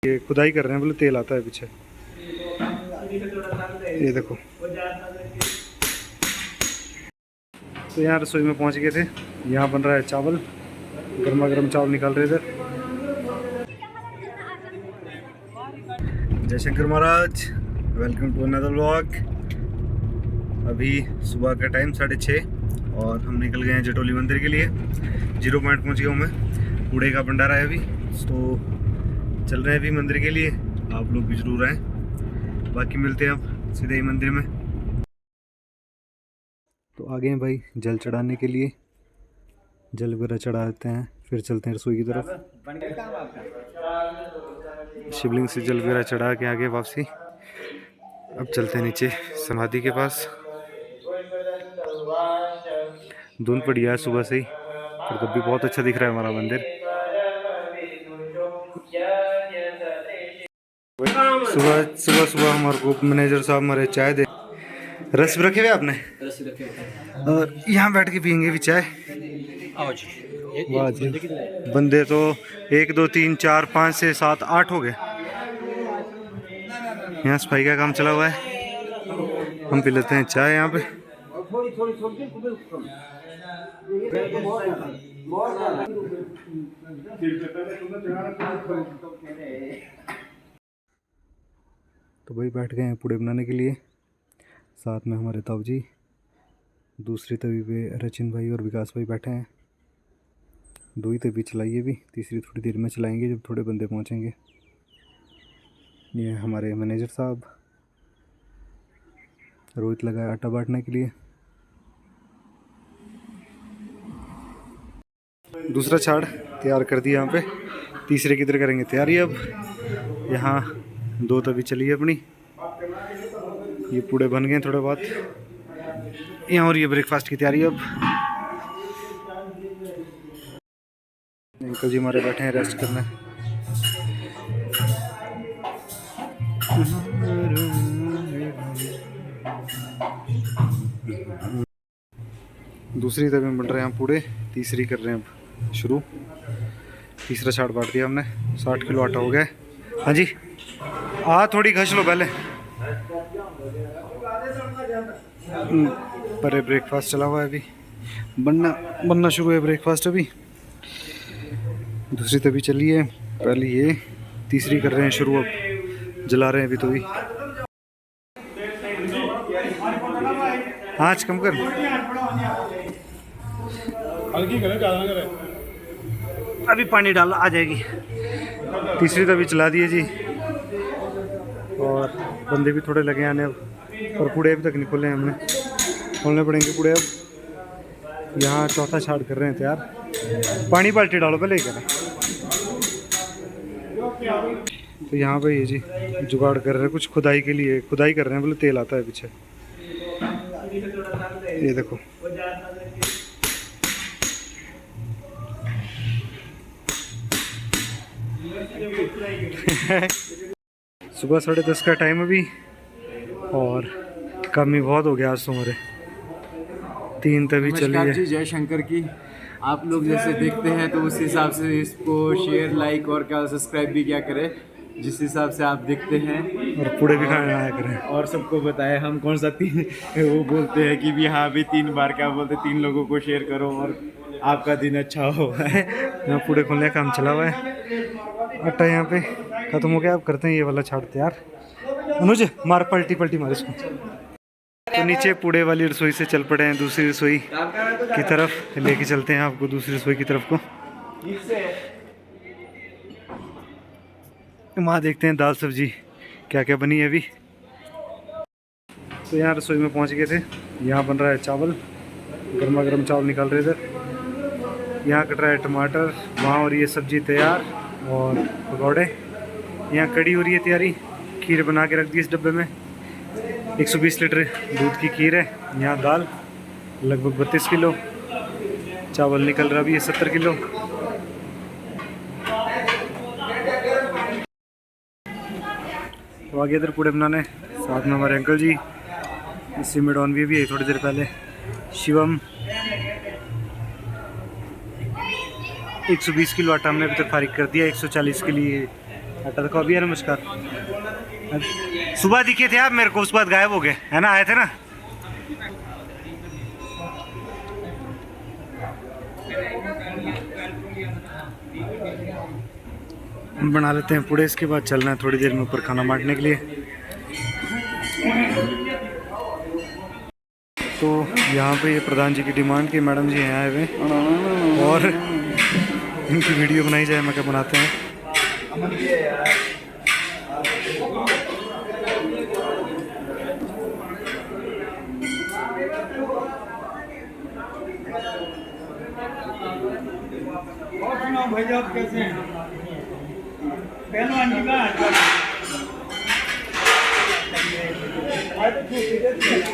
ये खुदाई कर रहे हैं, बोले तेल आता है पीछे। ये देखो, तो यहाँ रसोई में पहुँच गए थे। यहाँ बन रहा है चावल, गर्मा गर्म चावल निकाल रहे इधर। जय Shankar Maharaj, welcome to another vlog. अभी सुबह का टाइम 6:30 और हम निकल गए हैं जटोली मंदिर के लिए। 0 पॉइंट पहुँच गया हूँ मैं। कूड़े का भंडारा है अभी, तो चल रहे हैं अभी मंदिर के लिए। आप लोग भी जरूर आएँ। बाकी मिलते हैं अब सीधे ही मंदिर में। तो आगे हैं भाई जल चढ़ाने के लिए, जल वगैरह चढ़ा देते हैं, फिर चलते हैं रसोई की तरफ। शिवलिंग से जल वगैरह चढ़ा के आगे वापसी। अब चलते हैं नीचे समाधि के पास। धुंध पड़ी है सुबह से ही, पर तब भी बहुत अच्छा दिख रहा है हमारा मंदिर। सुबह हमारे को मैनेजर साहब हमारे चाय दे, रस रखे हुए आपने, और यहाँ बैठ के पियेंगे भी चाय। वाह जी, बंदे तो 1 2 3 4 5 6 7 8 हो गए। यहाँ सफाई का काम चला हुआ है, हम पी लेते हैं चाय यहाँ पे। तो भाई बैठ गए हैं पूड़े बनाने के लिए। साथ में हमारे ताऊ जी, दूसरी तवी पे रचिन भाई और विकास भाई बैठे हैं। 2 ही तवी चलाइए, भी तीसरी थोड़ी देर में चलाएंगे जब थोड़े बंदे पहुंचेंगे। ये हमारे मैनेजर साहब, रोहित लगा है आटा बांटने के लिए। दूसरा छाड़ तैयार कर दिया यहाँ पे, तीसरे की तरह करेंगे तैयारी। अब यहाँ 2 तवी चली है अपनी, ये पूड़े बन गए थोड़े बहुत यहाँ, और ये ब्रेकफास्ट की तैयारी। अब अंकल जी हमारे बैठे हैं रेस्ट करने। दूसरी तवी में बन रहे हैं पूड़े, तीसरी कर रहे हैं अब शुरू। तीसरा छाड़ बांट दिया हमने, 60 किलो आटा हो गया। हाँ जी, थोड़ी घस लो पहले। पर ब्रेकफास्ट चला हुआ है अभी, बनना शुरू है ब्रेकफास्ट अभी। दूसरी तभी चली है, पहली ये, तीसरी कर रहे हैं शुरू। अब जला रहे हैं अभी तो भी। आँच कम कर, हल्की करें, ज़्यादा ना करें। अभी पानी डाल आ जाएगी। तीसरी तभी चला दिए जी, और बंदे भी थोड़े लगे आने अब। और पूड़े अभी तक नहीं खोले हैं, हमने खोलने पड़ेंगे पूड़े अब। यहाँ चौथा छाड़ कर रहे हैं तैयार। पानी बाल्टी डालो पहले ही करें। तो यहाँ पे ये जी जुगाड़ कर रहे हैं कुछ खुदाई के लिए, खुदाई कर रहे हैं, बोले तेल आता है पीछे। ये देखो, सुबह 10:30 का टाइम अभी, और कमी बहुत हो गया आज तो हमारे। 3 तभी चली है जी। जय शंकर की। आप लोग जैसे देखते हैं तो उस हिसाब से इसको शेयर, लाइक और क्या सब्सक्राइब भी क्या करें, जिस हिसाब से आप देखते हैं। और पूड़े भी खाने आया करें, और सबको बताएं हम कौन सा 3 वो बोलते हैं कि भी हाँ भी 3 बार क्या बोलते, 3 लोगों को शेयर करो और आपका दिन अच्छा हो। यहाँ पूड़े खोलने का काम चला हुआ है। आटा यहाँ पे खत्म हो गया, अब करते हैं ये वाला छाड़ तैयार। अनुज मार, पलटी मार इसको। तो नीचे पूड़े वाली रसोई से चल पड़े हैं दूसरी रसोई की तरफ, लेके चलते हैं आपको दूसरी रसोई की तरफ को। वहाँ देखते हैं दाल सब्जी क्या क्या बनी है अभी। तो यहाँ रसोई में पहुँच गए थे। यहाँ बन रहा है चावल, गर्मा गर्म चावल निकाल रहे इधर। यहाँ कट रहा है टमाटर, वहाँ और ये सब्जी तैयार और पकौड़े। यहाँ कड़ी हो रही है तैयारी, खीर बना के रख दी इस डब्बे में। 120 लीटर दूध की खीर है। यहाँ दाल लगभग 32 किलो, चावल निकल रहा भी है 70 किलो। तो आगे इधर पूड़े बनाने, साथ में हमारे अंकल जी, सिमेडॉन भी है थोड़ी देर पहले। शिवम 120 किलो आटा हमने अभी तक फारिग कर दिया। 140 के लिए आटा दिखाओ भैया, नमस्कार। सुबह दिखे थे आप मेरे को, उस बाद गायब हो गए है ना, आए थे ना। हम बना लेते हैं पूड़े, इसके बाद चलना है थोड़ी देर में ऊपर खाना बांटने के लिए। तो यहाँ पे ये प्रधान जी की डिमांड की मैडम जी यहाँ आए हुए और इनकी वीडियो बनाई जाए, मैं क्या बनाते हैं। भैया आप कैसे हैं? पहलवान जी का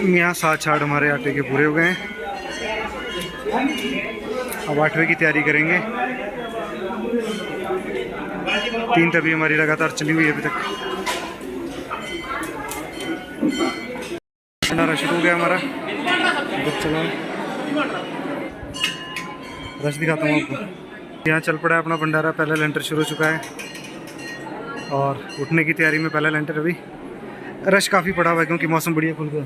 यहाँ 7-8 हमारे आटे के पूरे हो गए हैं। अब 8वें की तैयारी करेंगे। 3 तभी हमारी लगातार चली हुई है अभी तक। भंडारा शुरू हो गया हमारा, चलो रश दिखाता हूँ आपको। यहाँ चल पड़ा है अपना भंडारा, पहला लेंटर शुरू हो चुका है और उठने की तैयारी में पहला लेंटर। अभी रश काफ़ी पड़ा हुआ है क्योंकि मौसम बढ़िया खुल गया,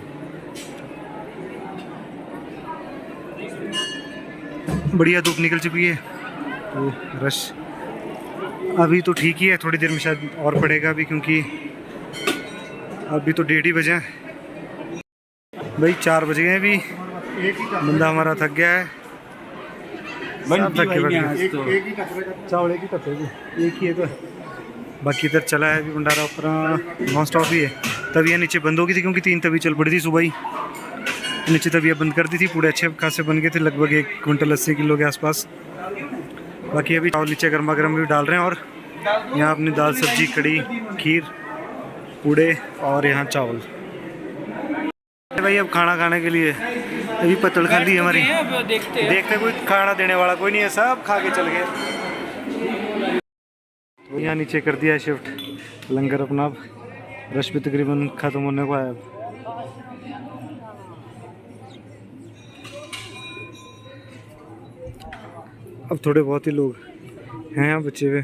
बढ़िया धूप निकल चुकी है। तो रश अभी तो ठीक ही है, थोड़ी देर में शायद और पड़ेगा अभी, क्योंकि अभी तो 1:30 बजे हैं भाई, 4 बज गए हैं अभी। बंदा हमारा थक गया है, सब थक के बैठ गए। चावल एक ही टपे, एक ही है तो बाकी इधर चला है अभी भंडारा ऊपर नॉन स्टॉप ही है। तवियाँ नीचे बंद हो गई थी क्योंकि 3 तवी चल पड़ी थी सुबह ही, नीचे तवियाँ बंद कर दी थी। पूरे अच्छे खासे बन गए थे, लगभग 1 क्विंटल 80 किलो के आसपास। बाकी अभी चावल नीचे गर्मा गर्म भी डाल रहे हैं और यहाँ अपनी दाल सब्जी कड़ी खीर पूड़े और यहाँ चावल। भाई अब खाना खाने के लिए अभी पतड़ खाली है हमारी, देखते कोई खाना देने वाला कोई नहीं है, सब खा के चल गए। तो यहाँ नीचे कर दिया है शिफ्ट लंगर अपना, अब रश भी तकरीबन ख़त्म होने को आया। अब थोड़े बहुत ही लोग हैं यहाँ बचे हुए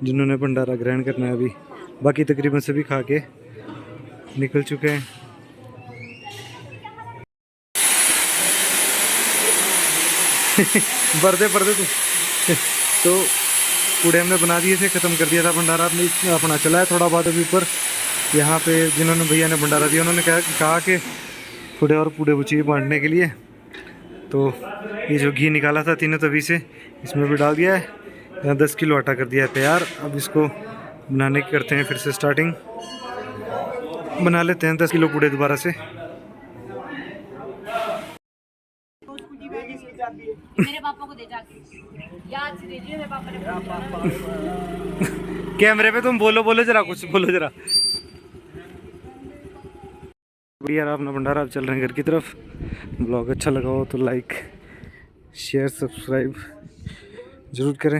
जिन्होंने भंडारा ग्रहण करना है अभी, बाकी तकरीबन सभी खा के निकल चुके हैं। बर्दे तो पूड़े हमने बना दिए थे, ख़त्म कर दिया था भंडारा अपना चला है थोड़ा बहुत अभी ऊपर। यहाँ पे जिन्होंने भैया ने भंडारा दिया उन्होंने कहा कि थोड़े और पूड़े बचे बांटने के लिए। तो ये जो घी निकाला था 3 तवी से इसमें भी डाल दिया है। यहाँ 10 किलो आटा कर दिया है तैयार। अब इसको बनाने की करते हैं फिर से स्टार्टिंग, बना लेते हैं 10 किलो पूड़े दोबारा से। मेरे पापा को दे जाके याद से दीजिए, मेरे पापा ने कैमरे पे तुम बोलो जरा, कुछ बोलो जरा। बढ़िया अपना भंडारा, अब चल रहे हैं घर की तरफ। ब्लॉग अच्छा लगा हो तो लाइक शेयर सब्सक्राइब ज़रूर करें।